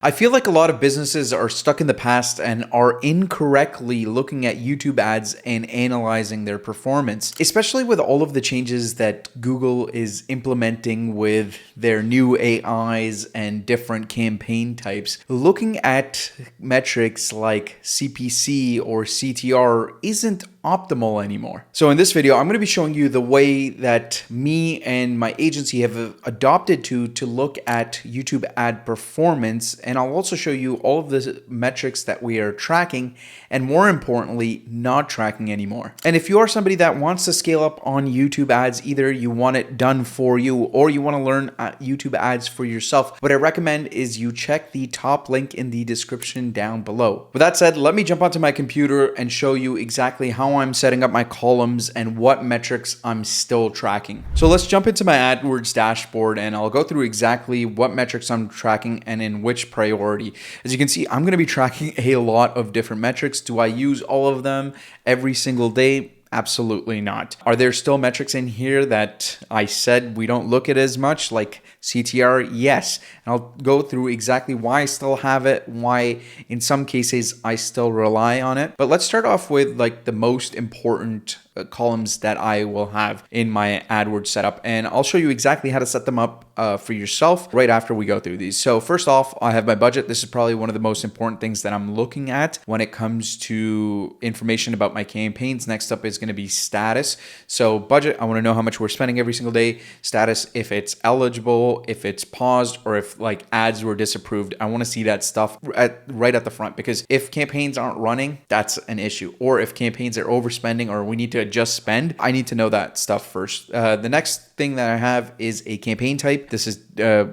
I feel like a lot of businesses are stuck in the past and are incorrectly looking at YouTube ads and analyzing their performance, especially with all of the changes that Google is implementing with their new AIs and different campaign types. Looking at metrics like CPC or CTR isn't optimal anymore. So in this video, I'm going to be showing you the way that me and my agency have adopted to look at YouTube ad performance. And I'll also show you all of the metrics that we are tracking and, more importantly, not tracking anymore. And if you are somebody that wants to scale up on YouTube ads, either you want it done for you or you want to learn YouTube ads for yourself, what I recommend is you check the top link in the description down below. With that said, let me jump onto my computer and show you exactly how I'm setting up my columns and what metrics I'm still tracking. So let's jump into my AdWords dashboard and I'll go through exactly what metrics I'm tracking and in which priority. As you can see, I'm going to be tracking a lot of different metrics. Do I use all of them every single day? Absolutely not. Are there still metrics in here that I said we don't look at as much, like CTR? Yes. And I'll go through exactly why I still have it, why in some cases I still rely on it. But let's start off with like the most important columns that I will have in my AdWords setup. And I'll show you exactly how to set them up for yourself right after we go through these. So first off, I have my budget. This is probably one of the most important things that I'm looking at when it comes to information about my campaigns. Next up is going to be status. So budget, I want to know how much we're spending every single day. Status, if it's eligible, if it's paused, or if like ads were disapproved. I want to see that stuff right at the front, because if campaigns aren't running, that's an issue. Or if campaigns are overspending or we need to adjust spend, I need to know that stuff first. The next thing that I have is a campaign type. This is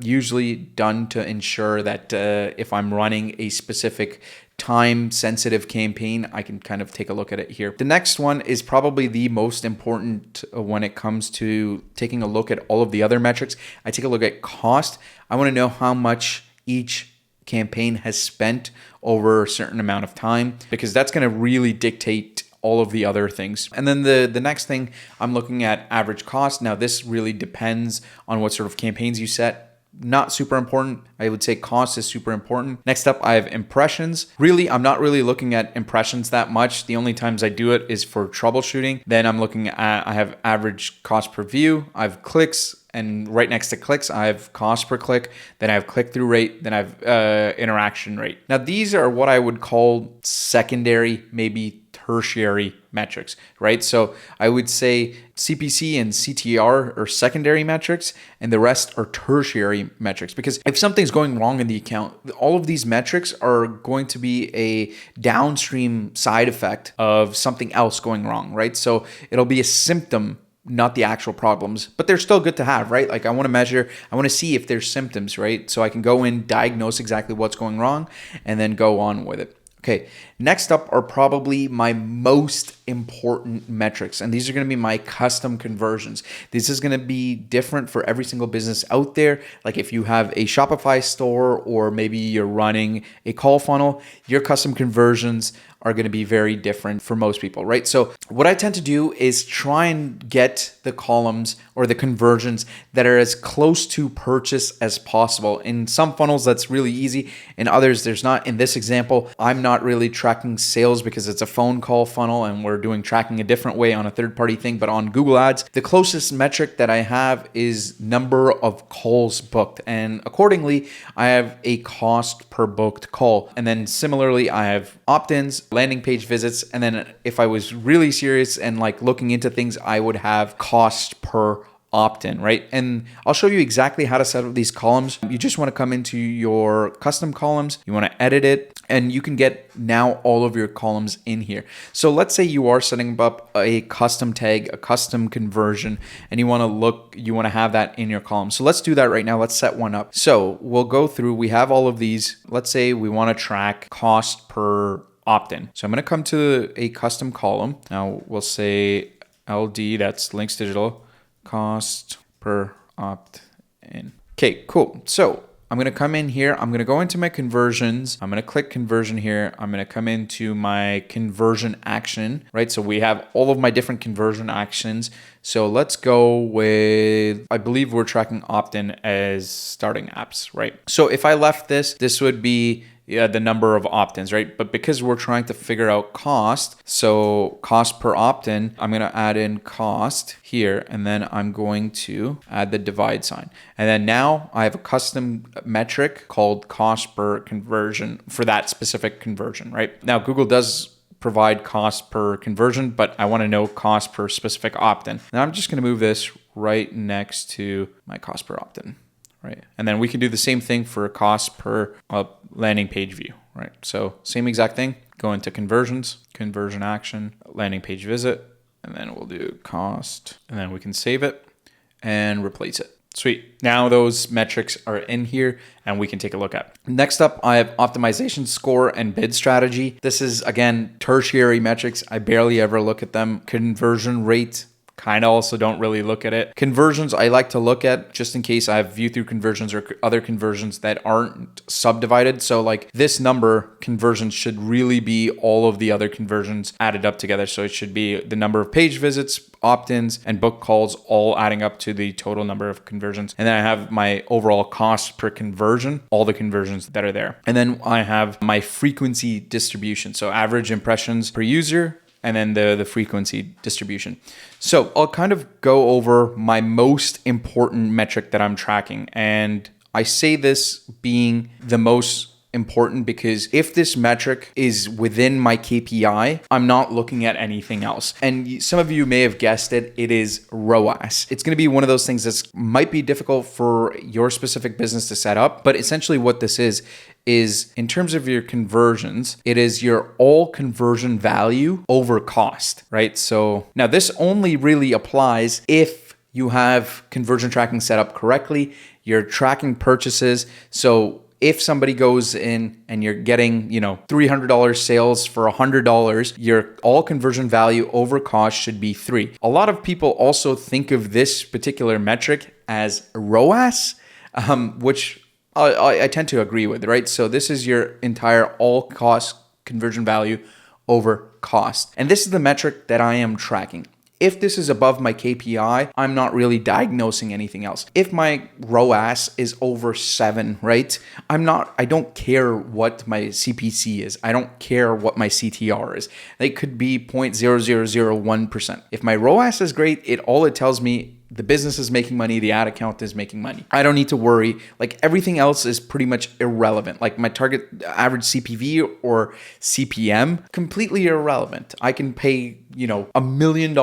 usually done to ensure that if I'm running a specific time sensitive campaign, I can kind of take a look at it here. The next one is probably the most important when it comes to taking a look at all of the other metrics. I take a look at cost. I want to know how much each campaign has spent over a certain amount of time, because that's going to really dictate all of the other things. And then the next thing, I'm looking at average cost. Now this really depends on what sort of campaigns you set. Not super important. I would say cost is super important. Next up, I have impressions. Really, I'm not really looking at impressions that much. The only times I do it is for troubleshooting. Then I'm looking at, I have average cost per view. I have clicks. And right next to clicks, I have cost per click, then I have click-through rate, then I have interaction rate. Now, these are what I would call secondary, maybe tertiary metrics, right? So I would say CPC and CTR are secondary metrics and the rest are tertiary metrics, because if something's going wrong in the account, all of these metrics are going to be a downstream side effect of something else going wrong, right? So it'll be a symptom, not the actual problems, but they're still good to have, right? Like I want to measure, I want to see if there's symptoms, right? So I can go in, diagnose exactly what's going wrong, and then go on with it. Okay, next up are probably my most important metrics, and these are going to be my custom conversions. This is going to be different for every single business out there. Like if you have a Shopify store or maybe you're running a call funnel, your custom conversions are going to be very different for most people, right? So what I tend to do is try and get the columns or the conversions that are as close to purchase as possible. In some funnels, that's really easy. In others, there's not. In this example, I'm not really tracking sales because it's a phone call funnel and we're doing tracking a different way on a third-party thing. But on Google Ads, the closest metric that I have is number of calls booked. And accordingly, I have a cost per booked call. And then similarly, I have opt-ins, landing page visits, and then if I was really serious and like looking into things, I would have cost per opt-in, right? And I'll show you exactly how to set up these columns. You just want to come into your custom columns, you want to edit it, and you can get now all of your columns in here. So let's say you are setting up a custom tag, a custom conversion, and you want to have that in your column. So let's do that right now. Let's set one up. So we'll go through, we have all of these. Let's say we want to track cost per opt-in. So I'm going to come to a custom column. Now we'll say LD, that's Links Digital, cost per opt-in. Okay, cool. So I'm going to come in here. I'm going to go into my conversions. I'm going to click conversion here. I'm going to come into my conversion action, right? So we have all of my different conversion actions. So let's go with, I believe we're tracking opt-in as starting apps, right? So if I left this would be the number of opt-ins, right? But because we're trying to figure out cost, so cost per opt-in, I'm going to add in cost here, and then I'm going to add the divide sign. And then now I have a custom metric called cost per conversion for that specific conversion, right? Now Google does provide cost per conversion, but I want to know cost per specific opt-in. Now I'm just going to move this right next to my cost per opt-in. Right. And then we can do the same thing for a cost per landing page view, right? So same exact thing, go into conversions, conversion action, landing page visit, and then we'll do cost, and then we can save it and replace it. Sweet. Now those metrics are in here and we can take a look at. Next up, I have optimization score and bid strategy. This is, again, tertiary metrics. I barely ever look at them. Conversion rate, kind of also don't really look at it. Conversions, I like to look at just in case I have view through conversions or other conversions that aren't subdivided. So like this number conversions should really be all of the other conversions added up together. So it should be the number of page visits, opt-ins, and book calls all adding up to the total number of conversions. And then I have my overall cost per conversion, all the conversions that are there. And then I have my frequency distribution. So average impressions per user, and then the frequency distribution. So I'll kind of go over my most important metric that I'm tracking. And I say this being the most important because if this metric is within my KPI, I'm not looking at anything else. And some of you may have guessed it, it is ROAS. It's going to be one of those things that might be difficult for your specific business to set up, but essentially what this is in terms of your conversions, it is your all conversion value over cost, right? So now this only really applies if you have conversion tracking set up correctly, you're tracking purchases. So if somebody goes in and you're getting, $300 sales for $100, your all conversion value over cost should be 3. A lot of people also think of this particular metric as ROAS, which I tend to agree with, right? So this is your entire all cost conversion value over cost. And this is the metric that I am tracking. If this is above my KPI, I'm not really diagnosing anything else. If my ROAS is over 7, right? I don't care what my CPC is. I don't care what my CTR is. They could be 0.0001%. If my ROAS is great, all it tells me the business is making money, the ad account is making money. I don't need to worry. Like everything else is pretty much irrelevant. Like my target average CPV or CPM, completely irrelevant. I can pay, $1 million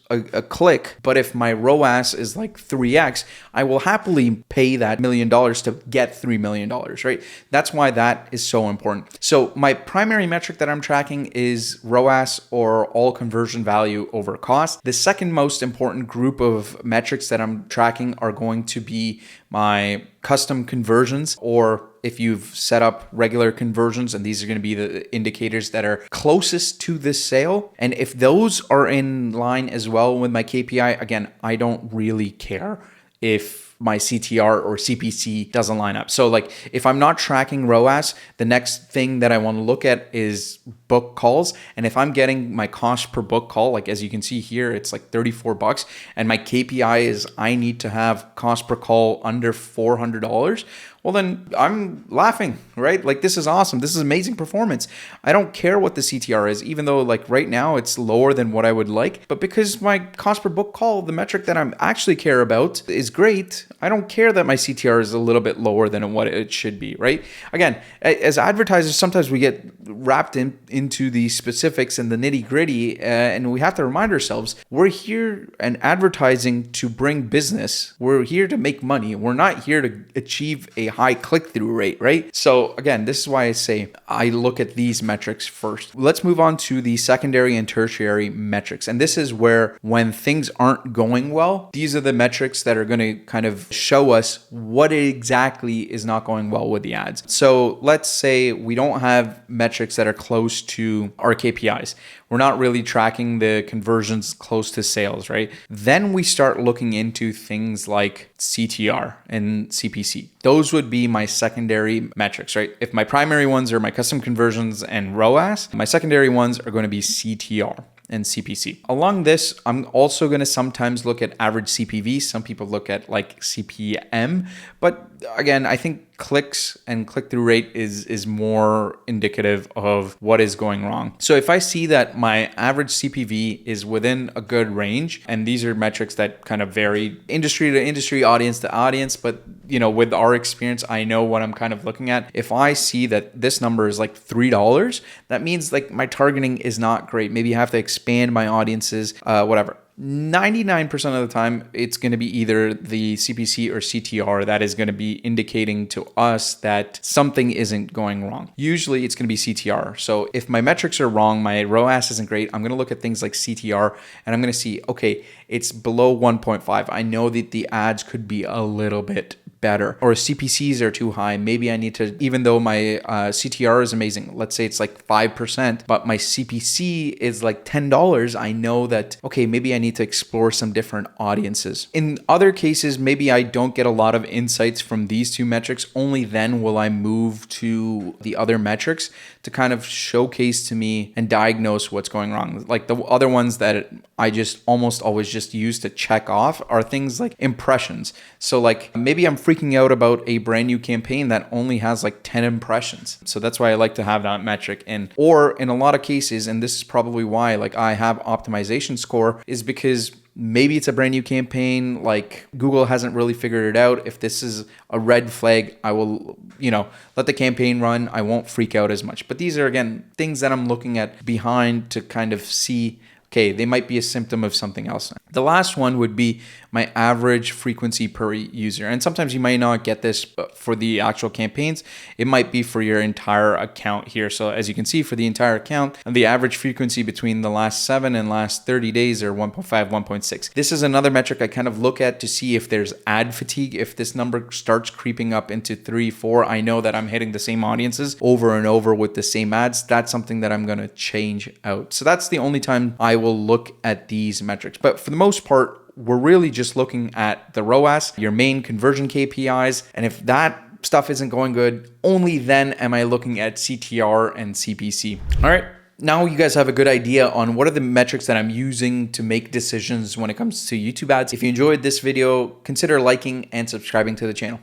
a click, but if my ROAS is like 3x, I will happily pay that $1 million to get $3 million, right? That's why that is so important. So my primary metric that I'm tracking is ROAS, or all conversion value over cost. The second most important group of metrics that I'm tracking are going to be my custom conversions, or if you've set up regular conversions, and these are going to be the indicators that are closest to this sale. And if those are in line as well with my KPI, again, I don't really care if my CTR or CPC doesn't line up. So like if I'm not tracking ROAS, the next thing that I want to look at is book calls. And if I'm getting my cost per book call, like as you can see here, it's like $34, and my KPI is I need to have cost per call under $400, well, then I'm laughing, right? Like this is awesome. This is amazing performance. I don't care what the CTR is, even though like right now it's lower than what I would like, but because my cost per book call, the metric that I actually care about, is great, I don't care that my CTR is a little bit lower than what it should be, right? Again, as advertisers, sometimes we get wrapped into the specifics and the nitty gritty, and we have to remind ourselves, we're here and advertising to bring business. We're here to make money. We're not here to achieve a high click-through rate, right? So again, this is why I say I look at these metrics first. Let's move on to the secondary and tertiary metrics. And this is where when things aren't going well, these are the metrics that are going to kind of show us what exactly is not going well with the ads. So let's say we don't have metrics that are close to our KPIs. We're not really tracking the conversions close to sales, right? Then we start looking into things like CTR and CPC. Those would be my secondary metrics, right? If my primary ones are my custom conversions and ROAS, my secondary ones are going to be CTR. and CPC. Along this, I'm also going to sometimes look at average CPV. Some people look at like CPM, but again, I think clicks and click-through rate is more indicative of what is going wrong. So if I see that my average CPV is within a good range, and these are metrics that kind of vary industry to industry, audience to audience, but with our experience, I know what I'm kind of looking at. If I see that this number is like $3, that means like my targeting is not great. Maybe I have to expand my audiences, whatever. 99% of the time, it's going to be either the CPC or CTR that is going to be indicating to us that something isn't going wrong. Usually it's going to be CTR. So if my metrics are wrong, my ROAS isn't great, I'm going to look at things like CTR and I'm going to see, okay, it's below 1.5. I know that the ads could be a little bit better, or CPCs are too high. Maybe I need to, even though my CTR is amazing, let's say it's like 5%, but my CPC is like $10. I know that, okay, maybe I need to explore some different audiences. In other cases, maybe I don't get a lot of insights from these two metrics. Only then will I move to the other metrics to kind of showcase to me and diagnose what's going wrong. Like the other ones that I just almost always just use to check off are things like impressions. So like maybe I'm freaking out about a brand new campaign that only has like 10 impressions. So that's why I like to have that metric. Or in a lot of cases, and this is probably why like I have optimization score, is because maybe it's a brand new campaign, like Google hasn't really figured it out. If this is a red flag, I will, let the campaign run. I won't freak out as much. But these are, again, things that I'm looking at behind to kind of see, okay, they might be a symptom of something else. The last one would be my average frequency per user. And sometimes you might not get this for the actual campaigns. It might be for your entire account here. So as you can see, for the entire account, the average frequency between the last 7 and last 30 days are 1.5, 1.6. This is another metric I kind of look at to see if there's ad fatigue. If this number starts creeping up into 3, 4, I know that I'm hitting the same audiences over and over with the same ads. That's something that I'm going to change out. So that's the only time I will look at these metrics. But for the most part, we're really just looking at the ROAS, your main conversion KPIs. And if that stuff isn't going good, only then am I looking at CTR and CPC. All right. Now you guys have a good idea on what are the metrics that I'm using to make decisions when it comes to YouTube ads. If you enjoyed this video, consider liking and subscribing to the channel.